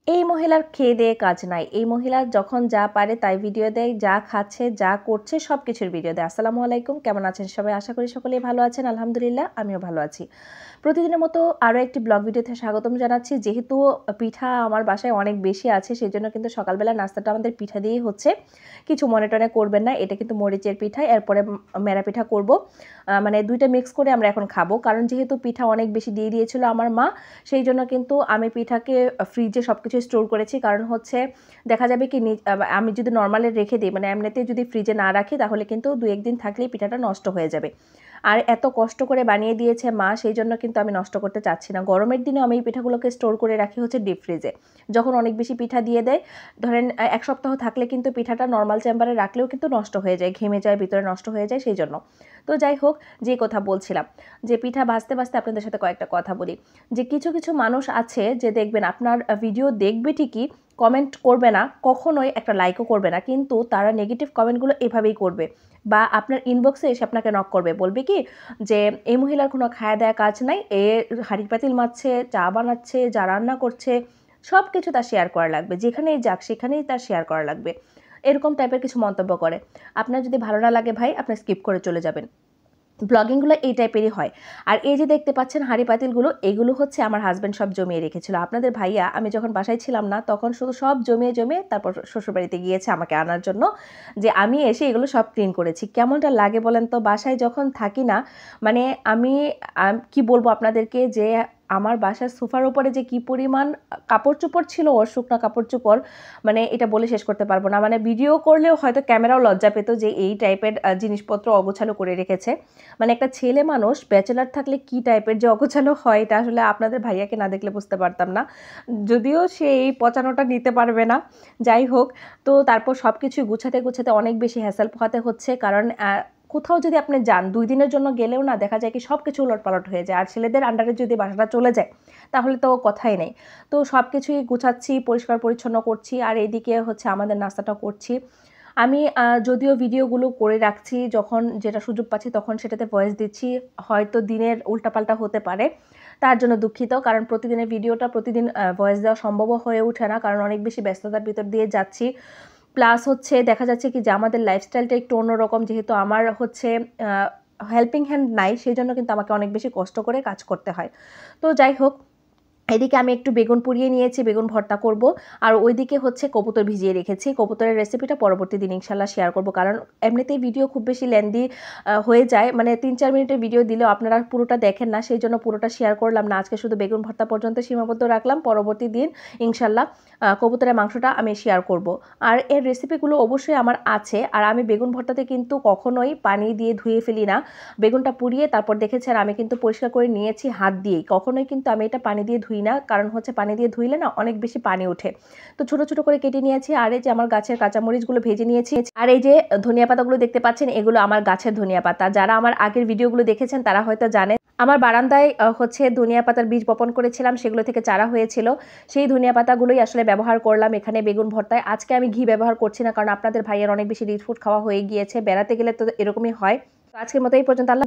এই মহিলার খেয়ে দেয়ে কাজ নাই। এই মহিলা যখন যা পারে তাই ভিডিও দেয়, যা খাচ্ছে, যা করছে সব কিছুর ভিডিও দেয়। আসসালামু আলাইকুম, কেমন আছেন সবাই? আশা করি সকলেই ভালো আছেন। আলহামদুলিল্লাহ, আমিও ভালো আছি। প্রতিদিনের মতো আরও একটি ব্লগ ভিডিওতে স্বাগতম জানাচ্ছি। যেহেতু পিঠা আমার বাসায় অনেক বেশি আছে, সেজন্য কিন্তু সকালবেলা নাস্তাটা আমাদের পিঠা দিয়েই হচ্ছে। কিছু মনে টনে করবেন না, এটা কিন্তু মরিচের পিঠা। এরপরে মেরা পিঠা করব, মানে দুইটা মিক্স করে আমরা এখন খাবো। কারণ যেহেতু পিঠা অনেক বেশি দিয়ে দিয়েছিল আমার মা, সেই জন্য কিন্তু আমি পিঠাকে ফ্রিজে সব কিছু স্টোর করেছি। কারণ হচ্ছে দেখা যাবে কি আমি যদি নর্মালে রেখে দিই, মানে এমনিতে যদি ফ্রিজে না রাখি, তাহলে কিন্তু 2-1 দিন থাকলেই পিঠাটা নষ্ট হয়ে যাবে। আর এত কষ্ট করে বানিয়ে দিয়েছে মা, সেই জন্য কিন্তু আমি নষ্ট করতে চাচ্ছি না। গরমের দিনেও আমি এই পিঠাগুলোকে স্টোর করে রাখি হচ্ছে ডিপ ফ্রিজে। যখন অনেক বেশি পিঠা দিয়ে দেয়, ধরেন 1 সপ্তাহ থাকলে কিন্তু পিঠাটা নর্মাল চেম্বারে রাখলেও কিন্তু নষ্ট হয়ে যায়, ঘেমে যায়, ভিতরে নষ্ট হয়ে যায়, সেই জন্য। তো যাই হোক, যে কথা বলছিলাম, যে পিঠা ভাজতে ভাজতে আপনাদের সাথে কয়েকটা কথা বলি। যে কিছু কিছু মানুষ আছে যে দেখবেন আপনার ভিডিও দেখবে ঠিকই, কমেন্ট করবে না, কখনোই একটা লাইকও করবে না, কিন্তু তারা নেগেটিভ কমেন্টগুলো এভাবেই করবে, বা আপনার ইনবক্সে এসে আপনাকে নক করবে, বলবে কি যে এই মহিলার কোনো খায়া দেয়া কাজ নাই, এ হাঁড়ি পাতিল মাজছে, চা বানাচ্ছে, যা রান্না করছে সব কিছু তার শেয়ার করা লাগবে, যেখানেই যাক সেখানেই তার শেয়ার করা লাগবে, এরকম টাইপের কিছু মন্তব্য করে। আপনার যদি ভালো না লাগে ভাই, আপনি স্কিপ করে চলে যাবেন। ব্লগিংগুলো এই টাইপেরই হয়। আর এই যে দেখতে পাচ্ছেন হাঁড়ি পাতিলগুলো, এগুলো হচ্ছে আমার হাজব্যান্ড সব জমিয়ে রেখেছিল। আপনাদের ভাইয়া, আমি যখন বাসায় ছিলাম না তখন শুধু সব জমিয়ে জমিয়ে তারপর শ্বশুরবাড়িতে গিয়েছে আমাকে আনার জন্য, যে আমি এসে এগুলো সব ক্লিন করেছি। কেমনটা লাগে বলেন তো? বাসায় যখন থাকি না, মানে আমি কি বলবো আপনাদেরকে, যে আমার বাসার সোফার উপরে যে কি পরিমাণ কাপড় চোপড় ছিল, ওর শুকনো কাপড় চোপড়, মানে এটা বলে শেষ করতে পারবো না। মানে ভিডিও করলেও হয়তো ক্যামেরাও লজ্জা পেত যে এই টাইপের জিনিসপত্র অগোছালো করে রেখেছে। মানে একটা ছেলে মানুষ ব্যাচেলার থাকলে কি টাইপের যে অগোছালো হয়, এটা আসলে আপনাদের ভাইয়াকে না দেখলে বুঝতে পারতাম না। যদিও সে এই পচানোটা নিতে পারবে না। যাই হোক, তো তারপর সব কিছুই গুছাতে গুছাতে অনেক বেশি হ্যাসেল পোহাতে হচ্ছে। কারণ কোথাও যদি আপনি যান, 2 দিনের জন্য গেলেও না, দেখা যায় কি সব কিছু উলটপালট হয়ে যায়। আর ছেলেদের আন্ডারে যদি বাসাটা চলে যায়, তাহলে তো কথাই নেই। তো সব কিছুই গুছাচ্ছি, পরিষ্কার পরিচ্ছন্ন করছি, আর এইদিকে হচ্ছে আমাদের নাস্তাটা করছি। আমি যদিও ভিডিওগুলো করে রাখছি, যখন যেটা সুযোগ পাচ্ছি তখন সেটাতে ভয়েস দিচ্ছি। হয়তো দিনের উল্টাপাল্টা হতে পারে, তার জন্য দুঃখিত। কারণ প্রতিদিনের ভিডিওটা প্রতিদিন ভয়েস দেওয়া সম্ভবও হয়ে ওঠে না, কারণ অনেক বেশি ব্যস্ততার ভিতর দিয়ে যাচ্ছি। প্লাস হচ্ছে দেখা যাচ্ছে কি যে আমাদের লাইফস্টাইলটা একটু অন্যরকম। যেহেতু আমার হচ্ছে হেল্পিং হ্যান্ড নাই, সেজন্য কিন্তু আমাকে অনেক বেশি কষ্ট করে কাজ করতে হয়। তো যাই হোক, এদিকে আমি একটু বেগুন পুড়িয়ে নিয়েছি, বেগুন ভর্তা করব। আর ওইদিকে হচ্ছে কবুতর ভিজিয়ে রেখেছি। কবুতরের রেসিপিটা পরবর্তী দিন ইনশাল্লাহ শেয়ার করব। কারণ এমনিতেই ভিডিও খুব বেশি লেন্দি হয়ে যায়, মানে 3-4 মিনিটের ভিডিও দিলেও আপনারা পুরোটা দেখেন না, সেই জন্য পুরোটা শেয়ার করলাম না। আজকে শুধু বেগুন ভর্তা পর্যন্ত সীমাবদ্ধ রাখলাম। পরবর্তী দিন ইনশাল্লাহ কবুতরের মাংসটা আমি শেয়ার করব। আর এর রেসিপিগুলো অবশ্যই আমার আছে। আর আমি বেগুন ভর্তাতে কিন্তু কখনোই পানি দিয়ে ধুয়ে ফেলি না। বেগুনটা পুড়িয়ে তারপর দেখেছেন আমি কিন্তু পরিষ্কার করে নিয়েছি হাত দিয়েই। কখনোই কিন্তু আমি এটা পানি দিয়ে ধুই না, কারণ হচ্ছে পানি দিয়ে ধুইলে না অনেক বেশি পানি ওঠে। তো ছোট ছোট করে কেটে নিয়েছি। আর এই যে আমার গাছের কাঁচামরিচগুলো ভেজে নিয়েছি। আর এই যে ধনিয়া পাতাগুলো দেখতে পাচ্ছেন, এগুলো আমার গাছের ধনিয়া পাতা। যারা আমার আগের ভিডিওগুলো দেখেছেন তারা হয়তো জানেন, আমার বারান্দায় হচ্ছে ধনিয়া পাতার বীজ বপন করেছিলাম, সেগুলো থেকে চারা হয়েছিল। সেই ধনিয়া পাতাগুলোই আসলে ব্যবহার করলাম এখানে বেগুন ভর্তায়। আজকে আমি ঘি ব্যবহার করছি না, কারণ আপনাদের ভাইয়ের অনেক বেশি রিচ ফুড খাওয়া হয়ে গিয়েছে। বেড়াতে গেলে তো এরকমই হয়। তো আজকের মতো এই পর্যন্ত। আল্লাহ।